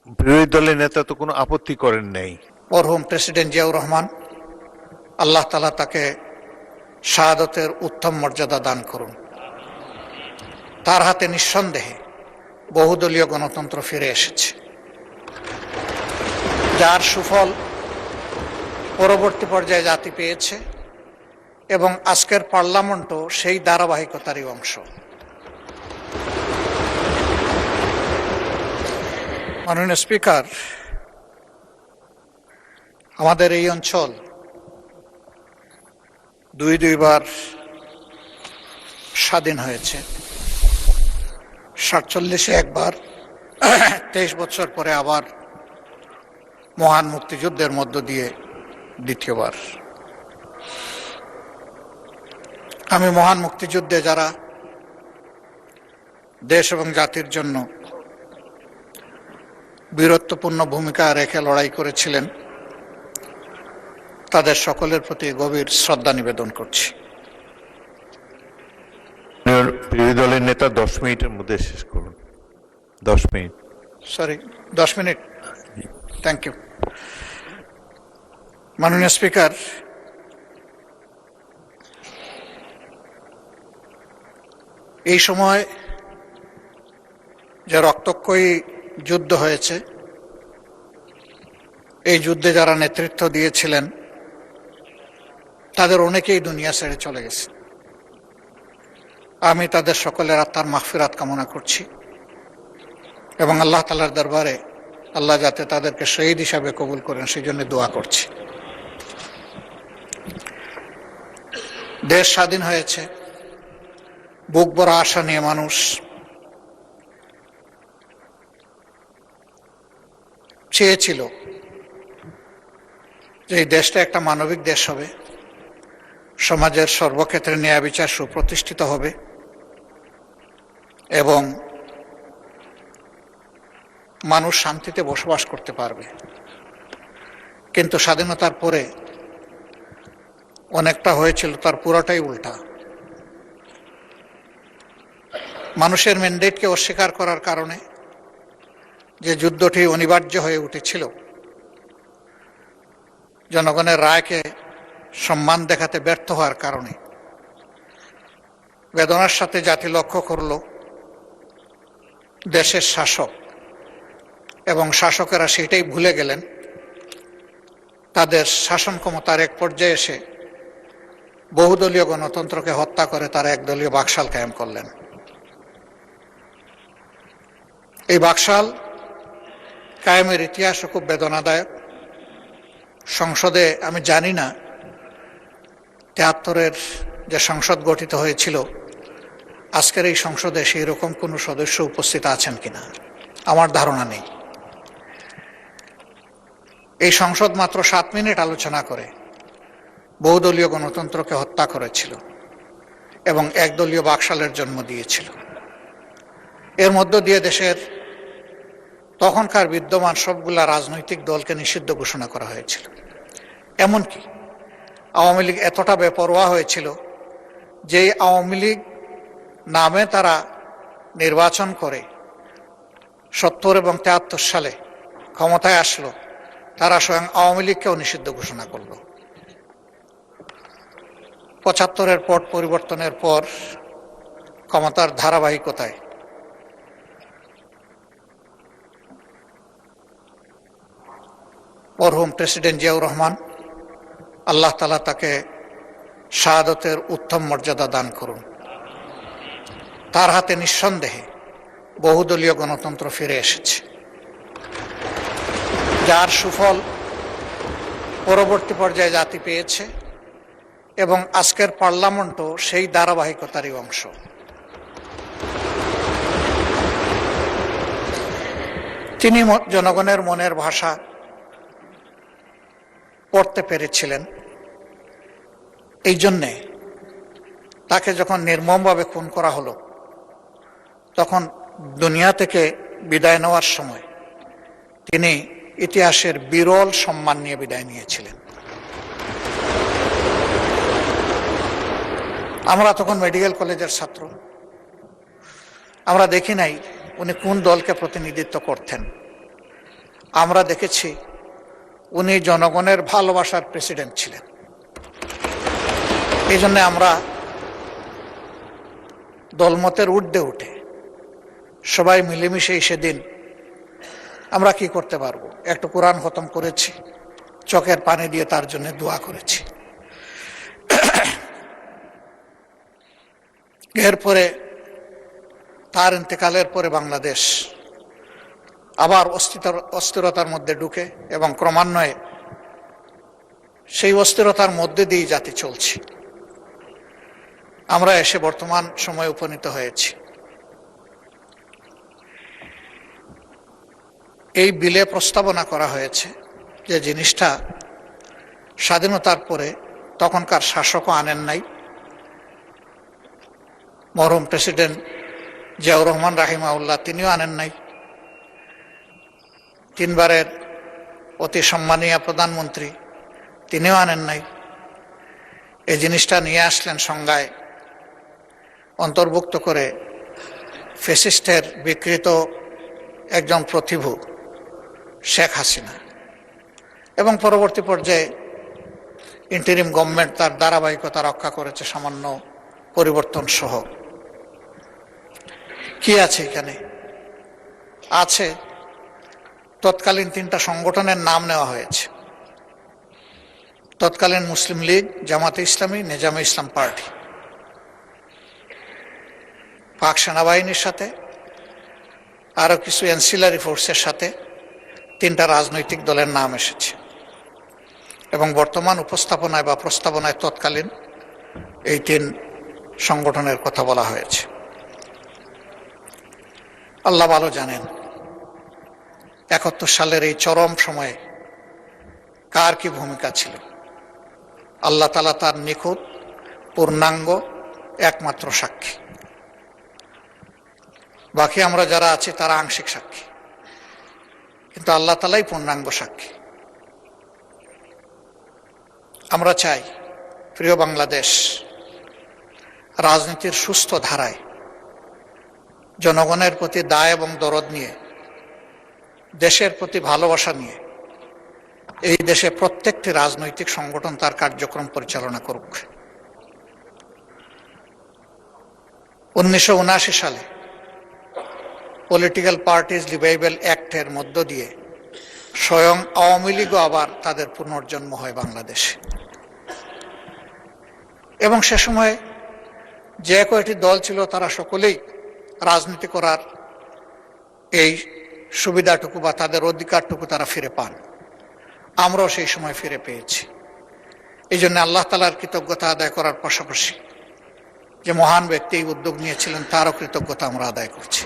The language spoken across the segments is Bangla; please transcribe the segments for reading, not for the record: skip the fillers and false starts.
বিরোধী দলের নেতা তো কোনো আপত্তি করেন নাই। মরহুম প্রেসিডেন্ট জিয়াউর রহমান, আল্লাহ তাআলা তাকে শাহাদতের উত্তম মর্যাদা দান করুন। তার হাতে নিঃসন্দেহে বহুদলীয় গণতন্ত্র ফিরে এসেছে, যার সুফল পরবর্তী পর্যায়ে জাতি পেয়েছে এবং আজকের পার্লামেন্টও সেই ধারাবাহিকতারই অংশ। মাননীয় স্পিকার, আমাদের এই অঞ্চল দুইবার স্বাধীন হয়েছে। 47-এ একবার, 23 বছর পরে আবার মহান মুক্তিযুদ্ধের মধ্য দিয়ে দ্বিতীয়বার। আমি মহান মুক্তিযুদ্ধে যারা দেশ এবং জাতির জন্য বীরত্বপূর্ণ ভূমিকা রেখে লড়াই করেছিলেন, তাদের সকলের প্রতি গভীর শ্রদ্ধা নিবেদন করছি। বিরোধী দলের নেতা 10 মিনিটের মধ্যে শেষ করুন। 10 minute. Sorry, 10 minute. Thank you. মাননীয় স্পিকার, এই সময় যে রক্তক্ষয়ী যুদ্ধ হয়েছে, এই যুদ্ধে যারা নেতৃত্ব দিয়েছিলেন তাদের অনেকেই দুনিয়া ছেড়ে চলে গেছে। আমি তাদের সকলের আত্মার মাগফিরাত কামনা করছি এবং আল্লাহ তাআলার দরবারে আল্লাহ যাতে তাদেরকে শহীদ হিসাবে কবুল করেন সেই জন্য দোয়া করছি। দেশ স্বাধীন হয়েছে, বুক ভরা আশা নিয়ে মানুষ চেয়েছিল যে এই দেশটা একটা মানবিক দেশ হবে, সমাজের সর্বক্ষেত্রে ন্যায় বিচার সুপ্রতিষ্ঠিত হবে এবং মানুষ শান্তিতে বসবাস করতে পারবে। কিন্তু স্বাধীনতার পরে অনেকটা হয়েছিল তার পুরোটাই উল্টা। মানুষের ম্যান্ডেটকে অস্বীকার করার কারণে যে যুদ্ধটি অনিবার্য হয়ে উঠেছিল, জনগণের রায়কে সম্মান দেখাতে ব্যর্থ হওয়ার কারণে বেদনার সাথে জাতি লক্ষ্য করল দেশের শাসক এবং শাসকেরা সেটাই ভুলে গেলেন। তাদের শাসন ক্ষমতার এক পর্যায়ে এসে বহুদলীয় গণতন্ত্রকে হত্যা করে তারা একদলীয় বাকশাল কায়েম করলেন। এই বাকশাল কায়েমের ইতিহাসও খুব বেদনাদায়ক। সংসদে আমি জানি না 73-এর যে সংসদ গঠিত হয়েছিল, আজকের এই সংসদে সেই রকম কোনো সদস্য উপস্থিত আছেন কিনা আমার ধারণা নেই। এই সংসদ মাত্র 7 মিনিট আলোচনা করে বহুদলীয় গণতন্ত্রকে হত্যা করেছিল এবং একদলীয় বাকশালের জন্ম দিয়েছিল। এর মধ্য দিয়ে দেশের তখনকার বিদ্যমান সবগুলা রাজনৈতিক দলকে নিষিদ্ধ ঘোষণা করা হয়েছিল। এমনকি আওয়ামী লীগ এতটা বেপরোয়া হয়েছিল যে আওয়ামী লীগ নামে তারা নির্বাচন করে 70 এবং 73 সালে ক্ষমতায় আসলো, তারা স্বয়ং আওয়ামী লীগকেও নিষিদ্ধ ঘোষণা করল। 75-এর পট পরিবর্তনের পর ক্ষমতার ধারাবাহিকতায় মরহুম প্রেসিডেন্ট জিয়াউর রহমান, আল্লাহ তাআলা তাকে শাহাদতের উত্তম মর্যাদা দান করুন। তার হাতে নিঃসন্দেহে বহুদলীয় গণতন্ত্র ফিরে এসেছে, যার সুফল পরবর্তী পর্যায়ে জাতি পেয়েছে এবং আজকের পার্লামেন্টও সেই ধারাবাহিকতারই অংশ। তিনি জনগণের মনের ভাষা পড়তে পেরেছিলেন। এই জন্যে তাকে যখন নির্মমভাবে খুন করা হলো, তখন দুনিয়া থেকে বিদায় নেওয়ার সময় তিনি ইতিহাসের বিরল সম্মান নিয়ে বিদায় নিয়েছিলেন। আমরা তখন মেডিকেল কলেজের ছাত্র, আমরা দেখি নাই উনি কোন দলকে প্রতিনিধিত্ব করতেন, আমরা দেখেছি উনি জনগণের ভালোবাসার প্রেসিডেন্ট ছিলেন। এই জন্য আমরা দলমতের ঊর্ধ্বে উঠে সবাই মিলেমিশে সেদিন আমরা কি করতে পারবো, একটু কোরআন খতম করেছি, চোখের পানি দিয়ে তার জন্য দোয়া করেছি। এরপরে তার ইন্তেকালের পরে বাংলাদেশ আবার অস্থিরতার মধ্যে ঢুকে এবং ক্রমান্বয়ে সেই অস্থিরতার মধ্যে দিয়ে জাতি চলছে। আমরা এসে বর্তমান সময়ে উপনীত হয়েছি। এই বিলে প্রস্তাবনা করা হয়েছে যে জিনিসটা স্বাধীনতার পরে তখনকার শাসকও আনেন নাই, মরহুম প্রেসিডেন্ট জিয়াউর রহমান রাহিমাহুল্লাহ তিনিও আনেন নাই, তিনবারের অতি সম্মানীয় প্রধানমন্ত্রী তিনিও আনেন নাই। এই জিনিসটা নিয়ে আসলেন সংজ্ঞায় অন্তর্ভুক্ত করে ফ্যাসিস্টের বিকৃত একজন প্রতিভু শেখ হাসিনা, এবং পরবর্তী পর্যায়ে ইন্টারিম গভর্নমেন্ট তার ধারাবাহিকতা রক্ষা করেছে সামান্য পরিবর্তন সহ। কি আছে এখানে? আছে তৎকালীন তিনটা সংগঠনের নাম নেওয়া হয়েছে: তৎকালীন মুসলিম লীগ, জামাতে ইসলামী, নিজামে ইসলাম পার্টি। পাক সেনাবাহিনীর সাথে আরো কিছু অ্যান্সিলারি ফোর্সের সাথে তিনটা রাজনৈতিক দলের নাম এসেছে, এবং বর্তমান উপস্থাপনায় বা প্রস্তাবনায় তৎকালীন এই তিন সংগঠনের কথা বলা হয়েছে। আল্লাহ ভালো জানেন 71 সালের এই চরম সময়ে কার কি ভূমিকা ছিল। আল্লাহ তাআলা তার নিখুঁত পূর্ণাঙ্গ একমাত্র সাক্ষী, বাকি আমরা যারা আছি তারা আংশিক সাক্ষী, কিন্তু আল্লাহ তাআলাই পূর্ণাঙ্গ সাক্ষী। আমরা চাই প্রিয় বাংলাদেশ রাজনীতির সুস্থ ধারায় জনগণের প্রতি দায় এবং দরদ নিয়ে, দেশের প্রতি ভালোবাসা নিয়ে এই দেশে প্রত্যেকটি রাজনৈতিক সংগঠন তার কার্যক্রম পরিচালনা করুক। 1979 সালে পলিটিক্যাল পার্টিজ রিভাইভাল অ্যাক্টের মধ্য দিয়ে স্বয়ং আওয়ামী লীগও আবার তাদের পুনর্জন্ম হয় বাংলাদেশে, এবং সে সময় যে কয়টি দল ছিল তারা সকলেই রাজনীতি করার এই সুবিধাটুকু বা তাদের অধিকারটুকু তারা ফিরে পান। আমরাও সেই সময় ফিরে পেয়েছি। এই জন্য আল্লাহ তাআলার কৃতজ্ঞতা আদায় করার পাশাপাশি যে মহান ব্যক্তি এই উদ্যোগ নিয়েছিলেন তারও কৃতজ্ঞতা আমরা আদায় করছি।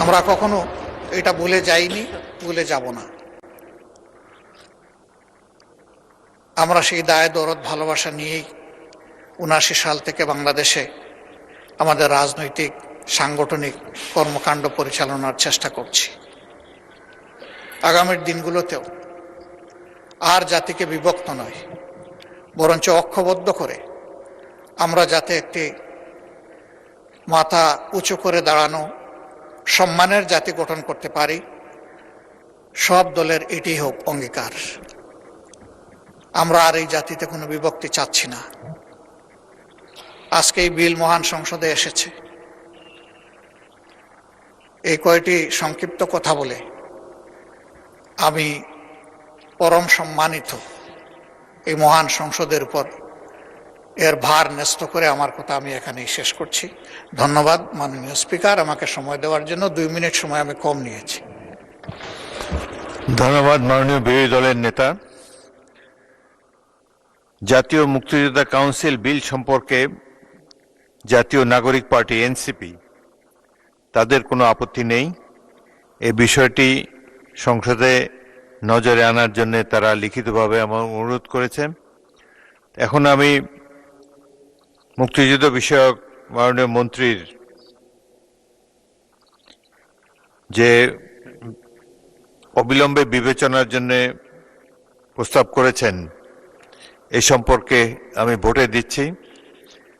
আমরা কখনো এটা ভুলে যাইনি, ভুলে যাব না। আমরা সেই দায় দরদ ভালোবাসা নিয়েই 79 সাল থেকে বাংলাদেশে আমাদের রাজনৈতিক সাংগঠনিক কর্মকাণ্ড পরিচালনার চেষ্টা করছি। আগামীর দিনগুলোতেও আর জাতিকে বিভক্ত নয়, বরঞ্চ ঐক্যবদ্ধ করে আমরা যাতে একটি মাথা উঁচু করে দাঁড়ানো সম্মানের জাতি গঠন করতে পারি, সব দলের এটি হোক অঙ্গীকার। আমরা আর এই জাতিতে কোনো বিভক্তি চাচ্ছি না। আজকে এই বিল মহান সংসদে এসেছে। এই কয়টি সংক্ষিপ্ত কথা বলে আমি পরম সম্মানিত এই মহান সংসদের উপর এর ভার ন্যস্ত করে আমার কথা আমি এখানেই শেষ করছি। ধন্যবাদ মাননীয় স্পিকার, আমাকে সময় দেওয়ার জন্য। 2 মিনিট সময় আমি কম নিয়েছি। ধন্যবাদ মাননীয় বিরোধী দলের নেতা। জাতীয় মুক্তিযোদ্ধা কাউন্সিল বিল সম্পর্কে জাতীয় নাগরিক পার্টি এনসিপি তাদের কোনো আপত্তি নেই। এই বিষয়টি সংসদে নজরে আনার জন্য তারা লিখিতভাবে আমার অনুরোধ করেছেন। এখন আমি মুক্তিযুদ্ধ বিষয়ক মাননীয় মন্ত্রীর যে অবিলম্বে বিবেচনার জন্য প্রস্তাব করেছেন এই সম্পর্কে আমি ভোটে দিচ্ছি।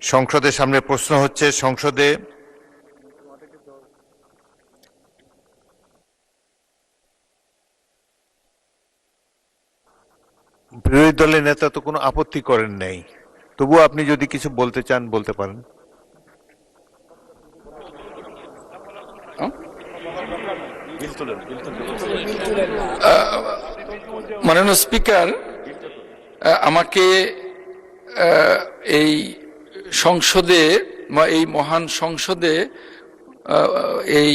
সংসদের সামনে প্রশ্ন হচ্ছে, সংসদে বিরোধী দলের নেতা তো কোনো আপত্তি করেন নাই, তবুও আপনি যদি কিছু বলতে চান বলতে পারেন। মাননীয় স্পিকার, আমাকে এই সংসদে বা এই মহান সংসদে এই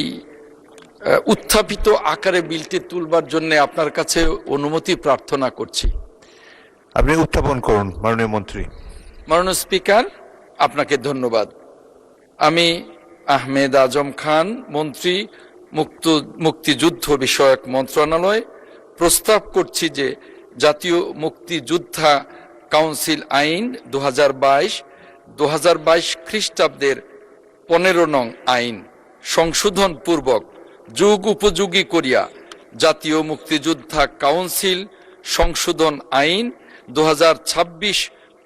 উত্থাপিত আকারে বিলটি তুলবার জন্য আপনার কাছে অনুমতি প্রার্থনা করছি। আপনি উত্থাপন করুন মাননীয় মন্ত্রী। মাননীয় স্পিকার, আপনাকে ধন্যবাদ। আমি আহমেদ আজম খান, মন্ত্রী মুক্তিযুদ্ধ বিষয়ক মন্ত্রণালয়, প্রস্তাব করছি যে জাতীয় মুক্তিযোদ্ধা কাউন্সিল আইন 2022 খ্রিস্টাব্দের 15 নং আইন সংশোধন পূর্বক যুগ উপযোগী করিয়া জাতীয় মুক্তিযোদ্ধা কাউন্সিল সংশোধন আইন 2026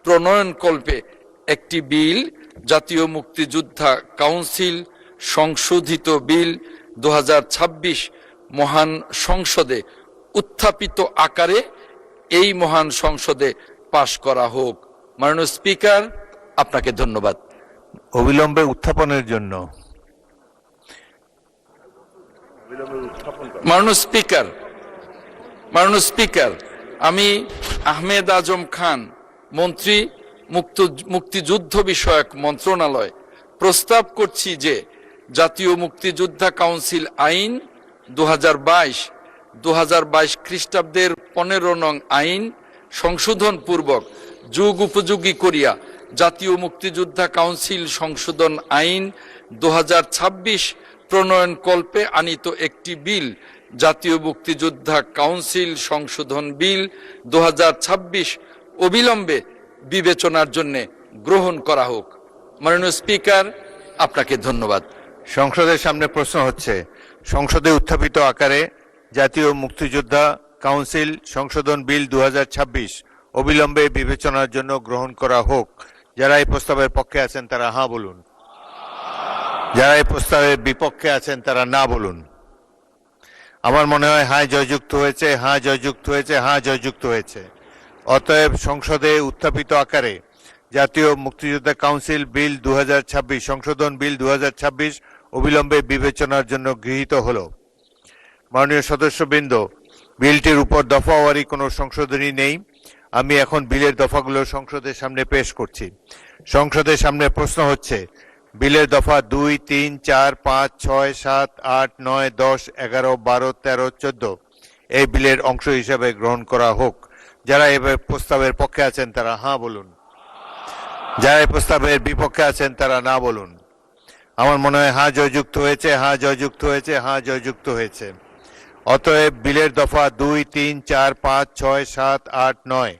প্রণয়নকল্পে একটি বিল, জাতীয় মুক্তিযোদ্ধা কাউন্সিল সংশোধিত বিল 2026 মহান সংসদে উত্থাপিত আকারে এই মহান সংসদে পাশ করা হোক। মাননীয় স্পিকার, আপনাকে ধন্যবাদ। অবিলম্বে উত্থাপনের জন্য। মাননীয় স্পিকার, আমি আহমেদ আজম খান, মন্ত্রী মুক্তিযুদ্ধ বিষয়ক মন্ত্রণালয়, প্রস্তাব করছি যে জাতীয় মুক্তিযোদ্ধা কাউন্সিল আইন 2022 খ্রিস্টাব্দের 15 নং আইন সংশোধন পূর্বক যুগ উপযোগী করিয়া জাতীয় মুক্তিযোদ্ধা কাউন্সিল সংশোধন আইন 2026 প্রণয়নকল্পে আনিত একটি বিল, জাতীয় মুক্তিযোদ্ধা কাউন্সিল সংশোধন বিল 2026 অবিলম্বে বিবেচনার জন্য গ্রহণ করা হোক। মাননীয় স্পিকার, আপনাকে ধন্যবাদ। সংসদের সামনে প্রশ্ন হচ্ছে, সংসদে উত্থাপিত আকারে জাতীয় মুক্তিযোদ্ধা কাউন্সিল সংশোধন বিল 2026 অবিলম্বে বিবেচনার জন্য গ্রহণ করা হোক। যারা এই প্রস্তাবের পক্ষে আছেন তারা হ্যাঁ বলুন, যারা এই প্রস্তাবের বিপক্ষে আছেন তারা না বলুন। আমার মনে হয় হ্যাঁ জয়যুক্ত হয়েছে, হ্যাঁ জয়যুক্ত হয়েছে, হ্যাঁ জয়যুক্ত হয়েছে। অতএব সংসদে উত্থাপিত আকারে জাতীয় মুক্তিযোদ্ধা কাউন্সিল বিল 2026 সংশোধন বিল 2026 অবিলম্বে বিবেচনার জন্য গৃহীত হল। মাননীয় সদস্যবৃন্দ, বিলটির উপর দফাওয়ারি কোনো সংশোধনী নেই। আমি এখন বিলের দফাগুলো সংসদের সামনে পেশ করছি। সংসদের সামনে প্রশ্ন হচ্ছে, বিলের দফা 2, 3, 4, 5, 6, 7, 8, 9, 10, 11, 12, 13, 14 এই বিলের অংশ হিসাবে গ্রহণ করা হোক। যারা এই প্রস্তাবের পক্ষে আছেন তারা হ্যাঁ বলুন, যারা এই প্রস্তাবের বিপক্ষে আছেন তারা না বলুন। আমার মনে হয় হ্যাঁ জয়যুক্ত হয়েছে, হ্যাঁ জয়যুক্ত হয়েছে, হ্যাঁ জয়যুক্ত হয়েছে। অতএব বিলের দফা 2, 3, 4, 5, 6, 7, 8, 9,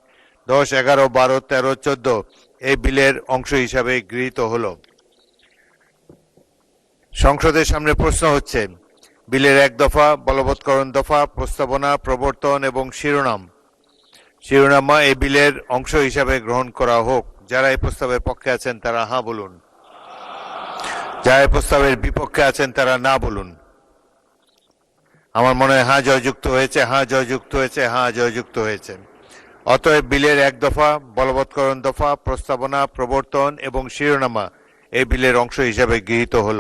10, 11, 12, 13, 14 এই বিলের অংশ হিসাবে গৃহীত হল। সংসদের সামনে প্রশ্ন হচ্ছে, বিলের 1 দফা, বলবৎকরণ দফা, প্রস্তাবনা, প্রবর্তন এবং শিরোনামা এই বিলের অংশ হিসাবে গ্রহণ করা হোক। যারা এই প্রস্তাবের পক্ষে আছেন তারা হ্যাঁ বলুন, যারা এই প্রস্তাবের বিপক্ষে আছেন তারা না বলুন। আমার মনে হয় হ্যাঁ জয়যুক্ত হয়েছে, হ্যাঁ জয়যুক্ত হয়েছে, হ্যাঁ জয়যুক্ত হয়েছে। অতএব বিলের 1 দফা, বলবৎকরণ দফা, প্রস্তাবনা, প্রবর্তন এবং শিরোনামা এই বিলের অংশ হিসাবে গৃহীত হল।